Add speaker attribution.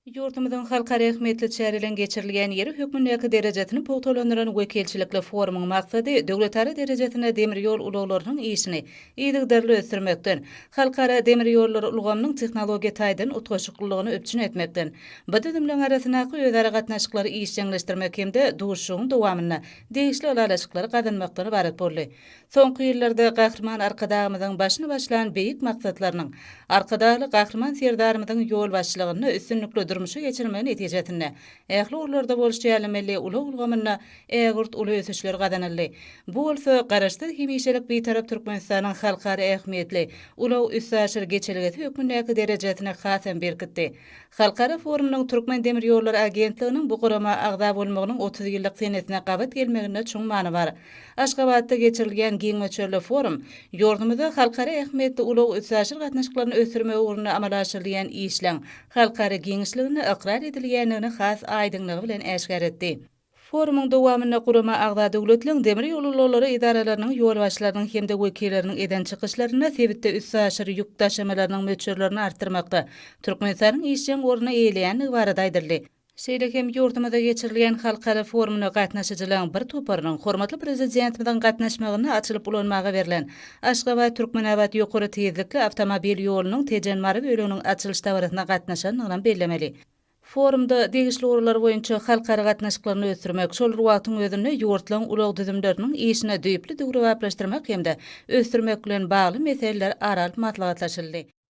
Speaker 1: Yurtumyzyň halkara ähmiýetli çärilen geçirilýän ýeri hökümdäki derejetini pogtalandyran wekilçilikli forumyň maksady döwletary derejetine demir ýol ulaglarynyň işini ýygyderli ösdürmekden, halkara demir ýolları ulgamynyň tehnologiýa taýdan utgaşyklygyny öpçün etmekden, bu düzümleň arasynaky özara gatnaşyklary iş jeňleşdirmek hemde duşuşyň dowamyna degişli alalaşyklary gazanmakdan ibaret boldy. Soňky ýyllarda gahrman arkadagymyzyň başyny başlayan beýik maksadlarynyň arkadaly gahrman serdarymyzyň ýol başçylygyny üstünlikle durmuşa geçirmenin netijetinde ähli urlarda bolşýalymelli ulag ulgamyna ägurt uly ösüşler gadanyldy. Bu bolsa garaşdyr hemişelik beýtarap Türkmenistanyň halkara ähmiýetli ulag üssäşir geçiligeti hökümdäki derejetine hasam berkitdi. Halkara forumynyň Türkmen demir ýolları agentliginiň bu gurama agda bolmagynyň 30 ýyllyk senetine gabat gelmegine çoň many bar. Aşgabatda geçirilýän giň möçerli forum ýurdumyzda halkara ähmiýetli ulag üssäşir gatnaşyklaryny ösdürme ugruna amala aşyrylýan işleň halkara giňişligini ikrar edilýänini has aýdynlygy bilen äşkär etdi. Forumyň dowamyna gurama agda döwletleriň demir ýolulary idaralarynyň ýol başçylarynyň hemde wekilleriniň eden çykyşlaryna sebitde üssäşir ýük taşymalarynyň möçerlerini artdyrmakda Türkmenistanyň işçiň oruna eýleýänligi barada aýdyldy. Şeýlehem ýurdumyzda geçirilýän halkara forumyna gatnaşyjylaryň bir toparynyň hormatly prezidentimiň gatnaşmagyna açylyp ulanmagy berilen Aşgabat Türkmenabad ýokary tezlikli awtomobil ýolunyň tejenmary bölüginiň açylyş tawaryna gatnaşanyny bellemeli. Forumda degişli urular boýunça halkara gatnaşyklaryny ösdürmek, şol wagtyň özünde ýurtlaryň ulag düzümleriniň işine düýpli döwre baplaşdyrmak hemde ösdürmek bilen bagly meseleler aralyp matlagatlaşyldy.